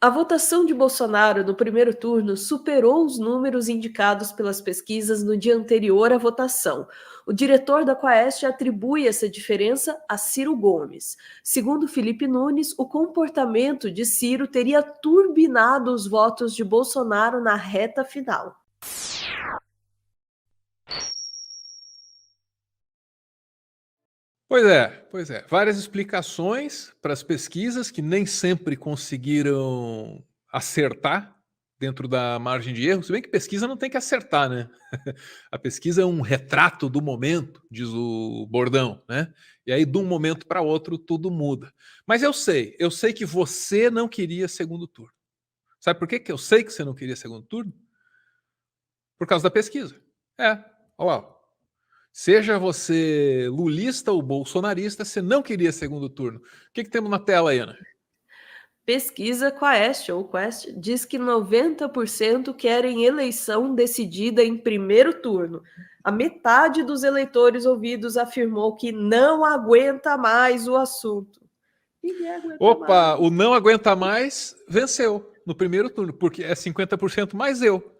A votação de Bolsonaro no primeiro turno superou os números indicados pelas pesquisas no dia anterior à votação. O diretor da Quaest atribui essa diferença a Ciro Gomes. Segundo Felipe Nunes, o comportamento de Ciro teria turbinado os votos de Bolsonaro na reta final. Pois é. Várias explicações para as pesquisas que nem sempre conseguiram acertar dentro da margem de erro, se bem que pesquisa não tem que acertar, né? A pesquisa é um retrato do momento, diz o bordão, né? E aí, de um momento para outro, tudo muda. Mas eu sei que você não queria segundo turno. Sabe por que eu sei que você não queria segundo turno? Por causa da pesquisa. Olha lá. Seja você lulista ou bolsonarista, você não queria segundo turno. O que temos na tela aí, Ana? Pesquisa Quaest diz que 90% querem eleição decidida em primeiro turno. A metade dos eleitores ouvidos afirmou que não aguenta mais o assunto. Opa, o não aguenta mais venceu no primeiro turno, porque é 50% mais eu.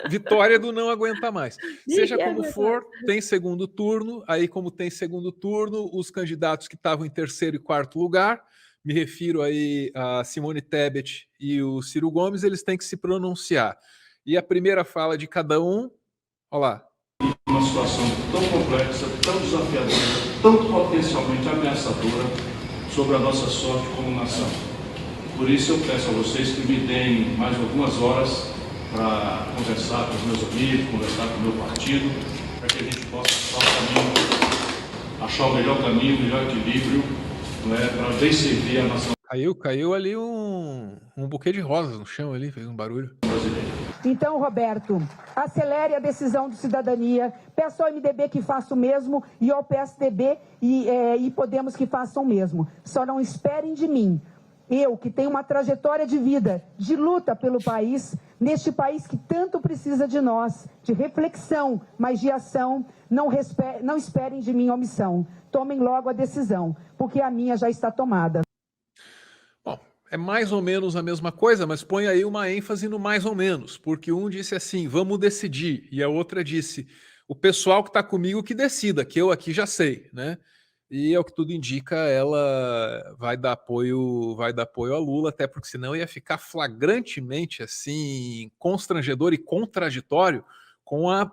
Vitória do não aguenta mais. Seja como for, tem segundo turno. Aí, como tem segundo turno, os candidatos que estavam em terceiro e quarto lugar, me refiro aí a Simone Tebet e o Ciro Gomes, eles têm que se pronunciar. E a primeira fala de cada um, olha lá. Uma situação tão complexa, tão desafiadora, tão potencialmente ameaçadora sobre a nossa sorte como nação. Por isso eu peço a vocês que me deem mais algumas horas para conversar com os meus amigos, conversar com o meu partido, para que a gente possa achar o melhor caminho, o melhor equilíbrio, para bem servir a nação. Caiu ali um buquê de rosas no chão ali, fez um barulho. Então, Roberto, acelere a decisão do Cidadania, peço ao MDB que faça o mesmo e ao PSDB e Podemos que façam o mesmo. Só não esperem de mim. Eu, que tenho uma trajetória de vida, de luta pelo país, neste país que tanto precisa de nós, de reflexão, mas de ação, não esperem de mim omissão. Tomem logo a decisão, porque a minha já está tomada. Bom, é mais ou menos a mesma coisa, mas põe aí uma ênfase no mais ou menos, porque um disse assim, vamos decidir, e a outra disse, o pessoal que está comigo que decida, que eu aqui já sei, né? E ao que tudo indica, ela vai dar apoio a Lula, até porque senão ia ficar flagrantemente assim constrangedor e contraditório com a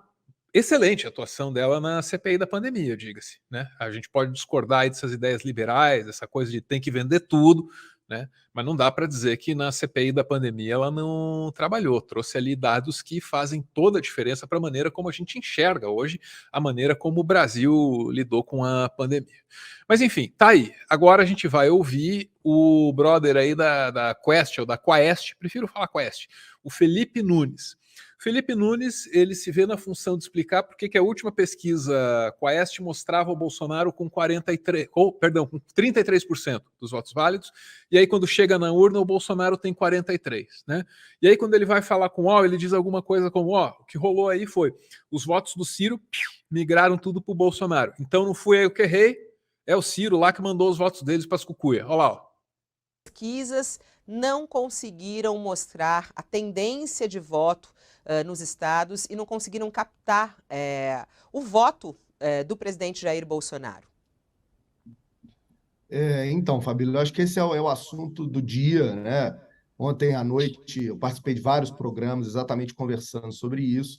excelente atuação dela na CPI da pandemia, diga-se, né? A gente pode discordar aí dessas ideias liberais, essa coisa de tem que vender tudo, né? Mas não dá para dizer que na CPI da pandemia ela não trabalhou, trouxe ali dados que fazem toda a diferença para a maneira como a gente enxerga hoje a maneira como o Brasil lidou com a pandemia. Mas enfim, tá aí. Agora a gente vai ouvir o brother aí da Quest, ou da Quaest, prefiro falar Quest, o Felipe Nunes. Felipe Nunes, ele se vê na função de explicar por que a última pesquisa Quaest mostrava o Bolsonaro com 33% dos votos válidos, e aí quando chega na urna o Bolsonaro tem 43%, né? E aí quando ele vai falar com o UOL, ele diz alguma coisa como, o que rolou aí foi, os votos do Ciro migraram tudo pro Bolsonaro. Então não fui eu que errei, é o Ciro lá que mandou os votos deles para as cucuia. Olha lá, ó. Pesquisas não conseguiram mostrar a tendência de voto nos estados e não conseguiram captar o voto do presidente Jair Bolsonaro. Então, Fabíola, eu acho que esse é o assunto do dia, né? Ontem à noite eu participei de vários programas exatamente conversando sobre isso,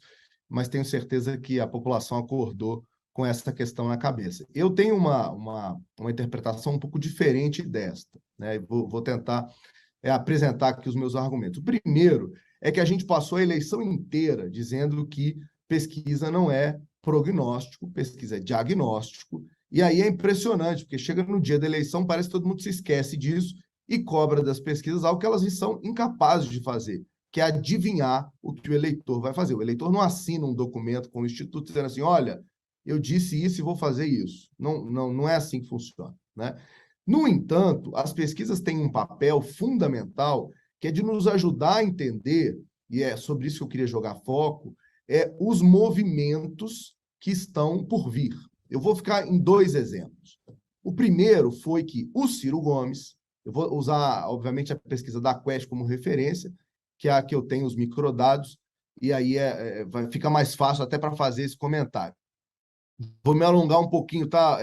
mas tenho certeza que a população acordou com essa questão na cabeça. Eu tenho uma interpretação um pouco diferente desta, né? Vou tentar apresentar aqui os meus argumentos. O primeiro é que a gente passou a eleição inteira dizendo que pesquisa não é prognóstico, pesquisa é diagnóstico, e aí é impressionante, porque chega no dia da eleição, parece que todo mundo se esquece disso e cobra das pesquisas algo que elas são incapazes de fazer, que é adivinhar o que o eleitor vai fazer. O eleitor não assina um documento com o Instituto dizendo assim, olha, eu disse isso e vou fazer isso. Não é assim que funciona, né? No entanto, as pesquisas têm um papel fundamental que é de nos ajudar a entender, e é sobre isso que eu queria jogar foco, os movimentos que estão por vir. Eu vou ficar em dois exemplos. O primeiro foi que o Ciro Gomes, Eu vou usar, obviamente, a pesquisa da Quest como referência, que é a que eu tenho os microdados, e aí fica mais fácil até para fazer esse comentário. Vou me alongar um pouquinho, tá,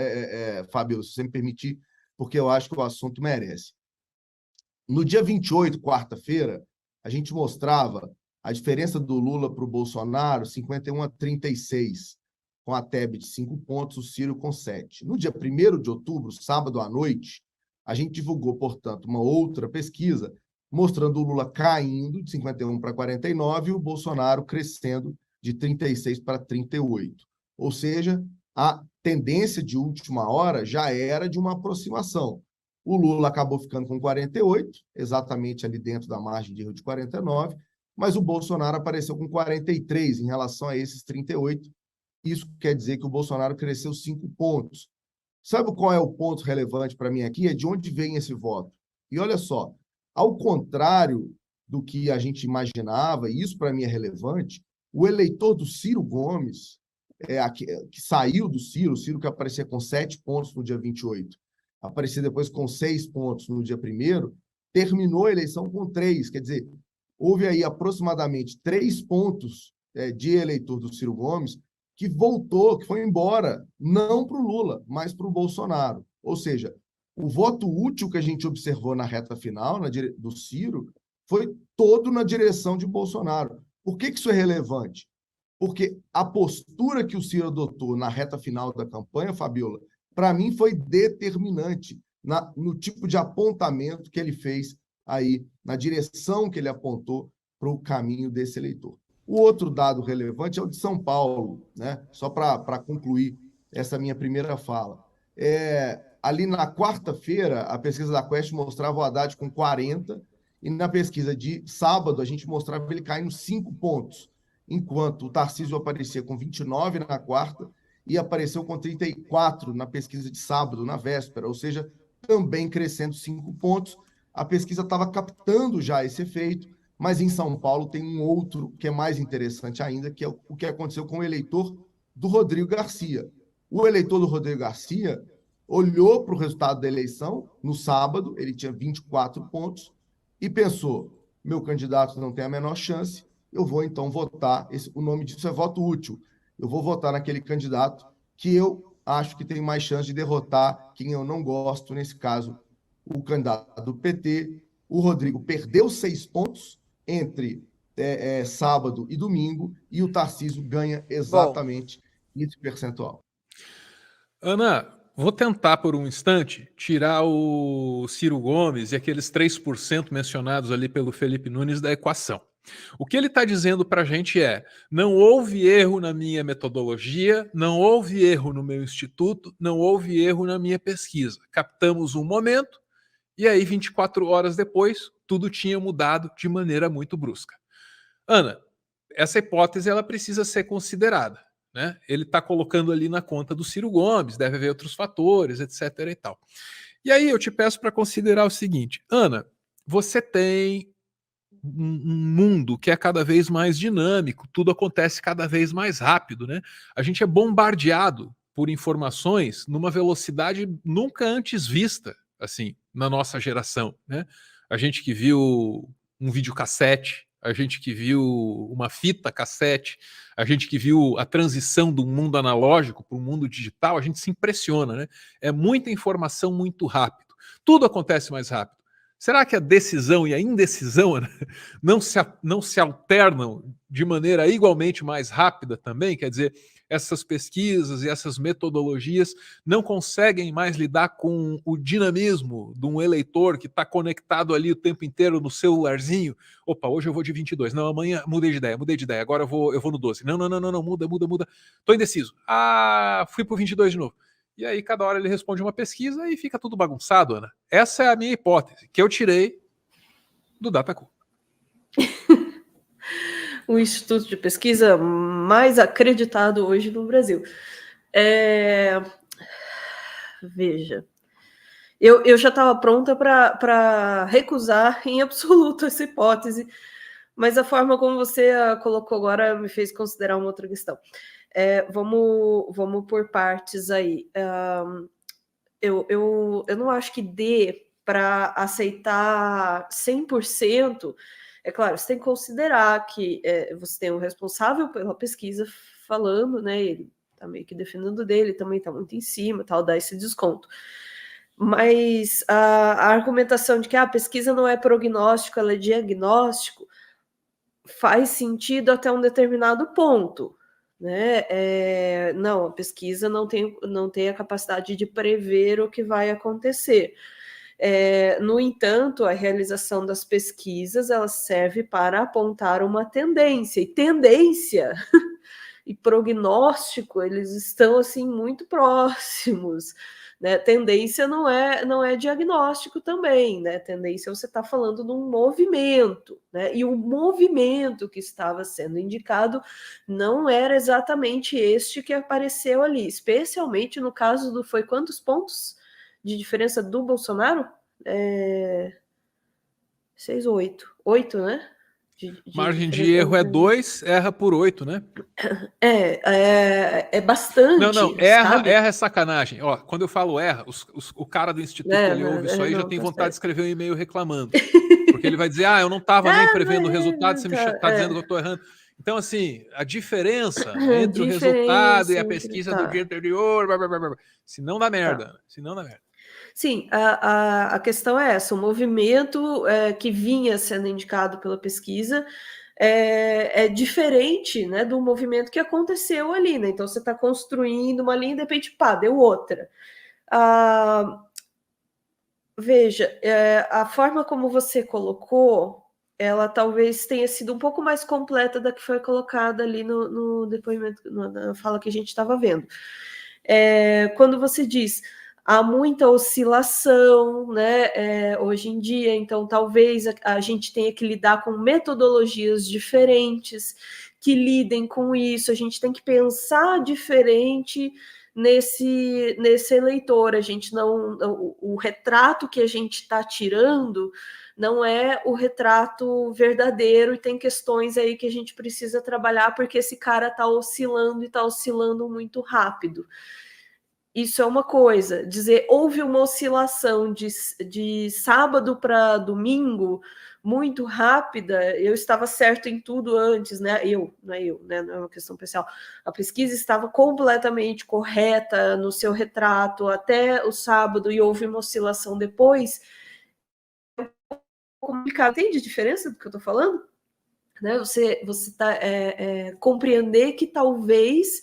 Fábio, se você me permitir, porque eu acho que o assunto merece. No dia 28, quarta-feira, a gente mostrava a diferença do Lula para o Bolsonaro, 51-36, com a Tebet de 5 pontos, o Ciro com 7. No dia 1º de outubro, sábado à noite, a gente divulgou, portanto, uma outra pesquisa mostrando o Lula caindo de 51 para 49 e o Bolsonaro crescendo de 36 para 38. Ou seja, a tendência de última hora já era de uma aproximação. O Lula acabou ficando com 48, exatamente ali dentro da margem de erro de 49, mas o Bolsonaro apareceu com 43 em relação a esses 38. Isso quer dizer que o Bolsonaro cresceu 5 pontos. Sabe qual é o ponto relevante para mim aqui? É de onde vem esse voto. E olha só, ao contrário do que a gente imaginava, e isso para mim é relevante, o eleitor do Ciro Gomes, que saiu do Ciro, o Ciro que aparecia com 7 pontos no dia 28, aparecia depois com 6 pontos no dia 1º, terminou a eleição com 3. Quer dizer, houve aí aproximadamente 3 pontos de eleitor do Ciro Gomes que voltou, que foi embora, não para o Lula, mas para o Bolsonaro. Ou seja, o voto útil que a gente observou na reta final do Ciro foi todo na direção de Bolsonaro. Por que isso é relevante? Porque a postura que o Ciro adotou na reta final da campanha, Fabiola, para mim foi determinante no tipo de apontamento que ele fez aí, na direção que ele apontou para o caminho desse eleitor. O outro dado relevante é o de São Paulo, né? Só para concluir essa minha primeira fala. Ali na quarta-feira, a pesquisa da Quest mostrava o Haddad com 40, e na pesquisa de sábado, a gente mostrava ele caindo 5 pontos, enquanto o Tarcísio aparecia com 29 na quarta e apareceu com 34 na pesquisa de sábado, na véspera, ou seja, também crescendo 5 pontos. A pesquisa estava captando já esse efeito, mas em São Paulo tem um outro que é mais interessante ainda, que é o que aconteceu com o eleitor do Rodrigo Garcia. O eleitor do Rodrigo Garcia olhou para o resultado da eleição no sábado, ele tinha 24 pontos, e pensou, meu candidato não tem a menor chance, eu vou então votar, o nome disso é voto útil, eu vou votar naquele candidato que eu acho que tem mais chance de derrotar quem eu não gosto, nesse caso, o candidato do PT. O Rodrigo perdeu 6 pontos entre sábado e domingo, e o Tarcísio ganha exatamente esse percentual. Ana, vou tentar por um instante tirar o Ciro Gomes e aqueles 3% mencionados ali pelo Felipe Nunes da equação. O que ele está dizendo para a gente é: não houve erro na minha metodologia, não houve erro no meu instituto, não houve erro na minha pesquisa. Captamos um momento e aí 24 horas depois tudo tinha mudado de maneira muito brusca. Ana, essa hipótese ela precisa ser considerada, né? Ele está colocando ali na conta do Ciro Gomes, deve haver outros fatores, etc. e tal. E aí eu te peço para considerar o seguinte: Ana, você tem um mundo que é cada vez mais dinâmico, tudo acontece cada vez mais rápido, né? A gente é bombardeado por informações numa velocidade nunca antes vista, assim, na nossa geração, né? A gente que viu um videocassete, a gente que viu uma fita cassete, a gente que viu a transição do mundo analógico para o mundo digital, a gente se impressiona, né? É muita informação muito rápido. Tudo acontece mais rápido. Será que a decisão e a indecisão não se alternam de maneira igualmente mais rápida também? Quer dizer, essas pesquisas e essas metodologias não conseguem mais lidar com o dinamismo de um eleitor que está conectado ali o tempo inteiro no celularzinho. Opa, hoje eu vou de 22. Não, amanhã mudei de ideia. Agora eu vou no 12. Não, muda. Estou indeciso. Ah, fui pro 22 de novo. E aí cada hora ele responde uma pesquisa e fica tudo bagunçado, Ana. Essa é a minha hipótese, que eu tirei do Datacom. O instituto de pesquisa mais acreditado hoje no Brasil. Veja, eu já estava pronta para recusar em absoluto essa hipótese, mas a forma como você a colocou agora me fez considerar uma outra questão. Vamos por partes aí. Eu não acho que dê para aceitar 100%, é claro, você tem que considerar que você tem um responsável pela pesquisa falando, né? Ele está meio que defendendo dele, também está muito em cima, tal, dá esse desconto. Mas a argumentação de que a pesquisa não é prognóstico, ela é diagnóstico, faz sentido até um determinado ponto, né? Não, a pesquisa não tem a capacidade de prever o que vai acontecer. No entanto, a realização das pesquisas ela serve para apontar uma tendência, e tendência e prognóstico eles estão assim muito próximos, né? Tendência não é diagnóstico também, né? Tendência você está falando de um movimento, né? E o movimento que estava sendo indicado não era exatamente este que apareceu ali, especialmente no caso do foi quantos pontos de diferença do Bolsonaro? 6 ou 8? 8, né? Margem de erro é 2, erra por 8, né? É bastante, Não, erra sabe? é sacanagem. Ó, quando eu falo erra, o cara do instituto, ele ouve isso aí e já tem tá vontade de certo. escrever um e-mail reclamando. Porque ele vai dizer, eu não estava nem prevendo o resultado, você me está dizendo que eu estou errando. Então, assim, a diferença entre o resultado e a pesquisa do dia anterior, blá, blá, blá, blá, se não dá merda. Se não dá merda. Sim, a questão é essa, o movimento que vinha sendo indicado pela pesquisa é diferente, né, do movimento que aconteceu ali, né? Então você está construindo uma linha e de repente, pá, deu outra. Veja, a forma como você colocou, ela talvez tenha sido um pouco mais completa da que foi colocada ali no depoimento, na fala que a gente estava vendo. Quando você diz há muita oscilação, né, hoje em dia, então talvez a gente tenha que lidar com metodologias diferentes que lidem com isso, a gente tem que pensar diferente nesse eleitor, a gente não, o retrato que a gente está tirando não é o retrato verdadeiro e tem questões aí que a gente precisa trabalhar porque esse cara está oscilando e está oscilando muito rápido. Isso é uma coisa, dizer houve uma oscilação de sábado para domingo muito rápida, eu estava certo em tudo antes, né? Não é uma questão pessoal. A pesquisa estava completamente correta no seu retrato até o sábado e houve uma oscilação depois. É um pouco complicado. Entende a diferença do que eu estou falando? Né? Você está compreender que talvez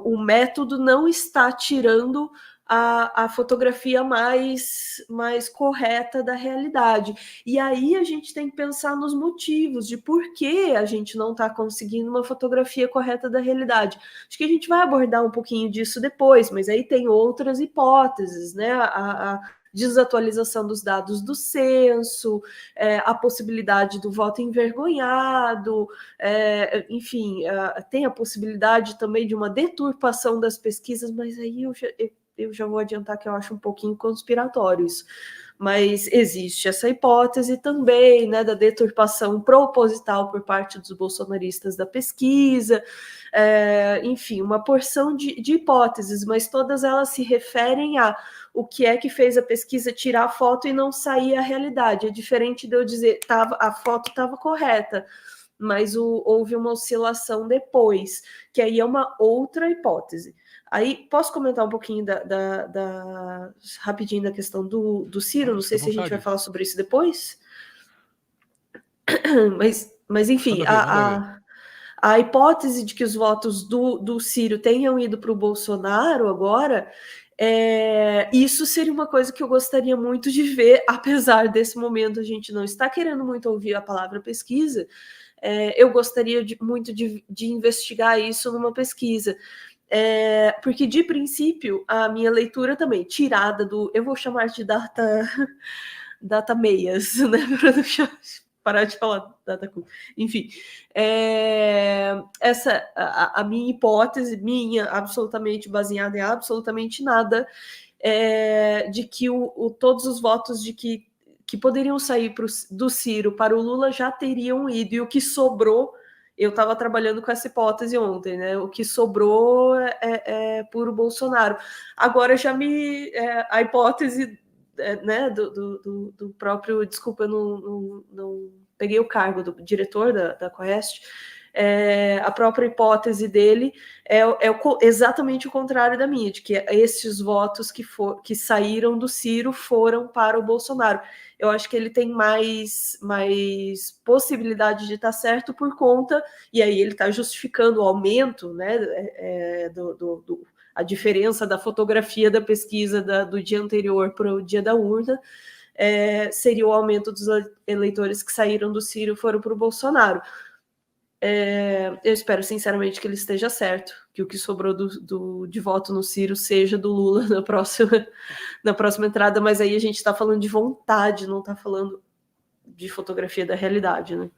o método não está tirando a fotografia mais correta da realidade. E aí a gente tem que pensar nos motivos de por que a gente não está conseguindo uma fotografia correta da realidade. Acho que a gente vai abordar um pouquinho disso depois, mas aí tem outras hipóteses, né? A desatualização dos dados do censo, a possibilidade do voto envergonhado, enfim, tem a possibilidade também de uma deturpação das pesquisas, mas aí eu já vou adiantar que eu acho um pouquinho conspiratório isso. Mas existe essa hipótese também, né, da deturpação proposital por parte dos bolsonaristas da pesquisa, enfim, uma porção de hipóteses, mas todas elas se referem a o que é que fez a pesquisa tirar a foto e não sair a realidade. É diferente de eu dizer a foto estava correta, mas houve uma oscilação depois, que aí é uma outra hipótese. Aí, posso comentar um pouquinho rapidinho da questão do Ciro? Não sei se a gente vai falar sobre isso depois. Mas enfim, a hipótese de que os votos do Ciro tenham ido para o Bolsonaro agora, isso seria uma coisa que eu gostaria muito de ver, apesar desse momento a gente não está querendo muito ouvir a palavra pesquisa, eu gostaria muito de investigar isso numa pesquisa. Porque, de princípio, a minha leitura também, tirada eu vou chamar de data meias, né? Para não parar de falar data cool. Enfim, a minha hipótese, absolutamente baseada em absolutamente nada, de que todos os votos de que poderiam sair do Ciro para o Lula já teriam ido, e o que sobrou, eu estava trabalhando com essa hipótese ontem, né? O que sobrou é puro Bolsonaro. Agora já a hipótese né, do próprio, desculpa, eu não peguei o cargo do diretor da Quaest, a própria hipótese dele é exatamente o contrário da minha, de que esses votos que saíram do Ciro foram para o Bolsonaro. Eu acho que ele tem mais possibilidade de estar certo por conta, e aí ele está justificando o aumento, né, a diferença da fotografia da pesquisa do dia anterior para o dia da urna, seria o aumento dos eleitores que saíram do Ciro e foram para o Bolsonaro. Eu espero sinceramente que ele esteja certo, que o que sobrou de voto no Ciro seja do Lula na próxima entrada, mas aí a gente está falando de vontade, não está falando de fotografia da realidade, né?